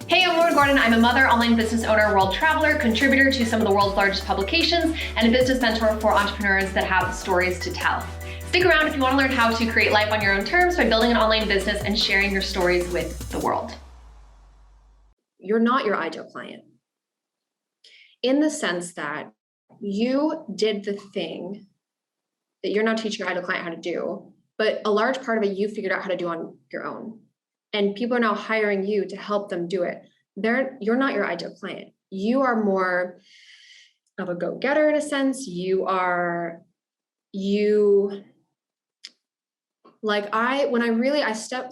Hey, I'm Lauren Gordon. I'm a mother, online business owner, world traveler, contributor to some of the world's largest publications, and a business mentor for entrepreneurs that have stories to tell. Stick around if you want to learn how to create life on your own terms by building an online business and sharing your stories with the world. You're not your ideal client in the sense that you did the thing that you're not teaching your ideal client how to do, but a large part of it you figured out how to do on your own. And people are now hiring you to help them do it. You're not your ideal client. You are more of a go-getter in a sense. When I step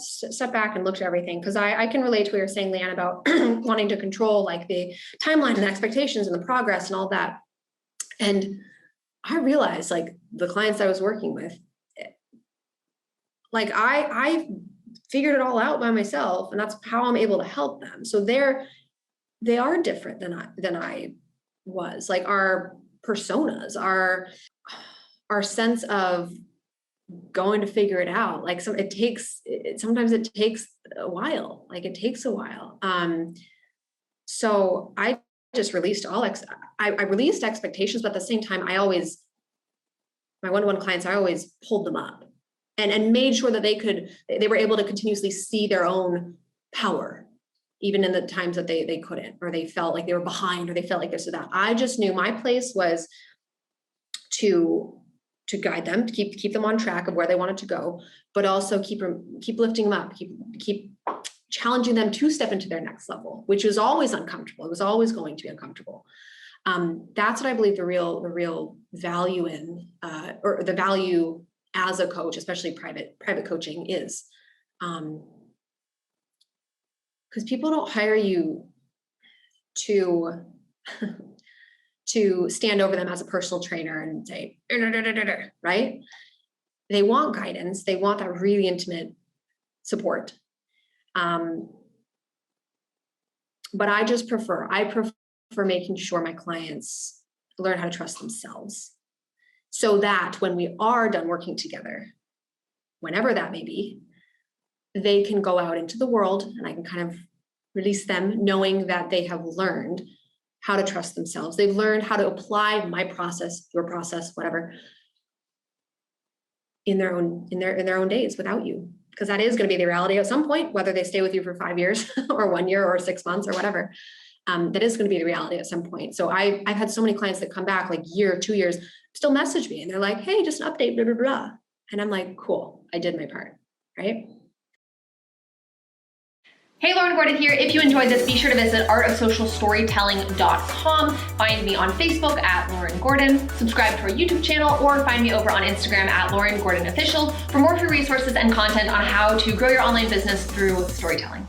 back and looked at everything, because I can relate to what you're saying, Leanne, about wanting to control like the timeline and the expectations and the progress and all that. And I realized like the clients I was working with, like I figured it all out by myself, and that's how I'm able to help them. So they are different than I was. Like our personas, our sense of going to figure it out. Like sometimes it takes a while. Like it takes a while. So I just released I released expectations, but at the same time, my one-on-one clients, I always pulled them up and made sure that they were able to continuously see their own power, even in the times that they couldn't, or they felt like they were behind, or they felt like this or that. I just knew my place was to guide them, to keep them on track of where they wanted to go, but also keep lifting them up, keep challenging them to step into their next level, which was always uncomfortable. It was always going to be uncomfortable. That's what I believe the real value in, or the value as a coach, especially private coaching, is. Because people don't hire you to stand over them as a personal trainer and say, right? They want guidance. They want that really intimate support. But I prefer making sure my clients learn how to trust themselves, so that when we are done working together, whenever that may be, they can go out into the world and I can kind of release them knowing that they have learned how to trust themselves. They've learned how to apply my process, your process, whatever, in their own days without you. Because that is going to be the reality at some point, whether they stay with you for 5 years or 1 year or 6 months or whatever. That is going to be the reality at some point. So I've had so many clients that come back like year, 2 years, still message me and they're like, hey, just an update, blah, blah, blah. And I'm like, cool, I did my part, right? Hey, Lauren Gordon here. If you enjoyed this, be sure to visit artofsocialstorytelling.com. Find me on Facebook at Lauren Gordon, subscribe to our YouTube channel, or find me over on Instagram at Lauren Gordon Official for more free resources and content on how to grow your online business through storytelling.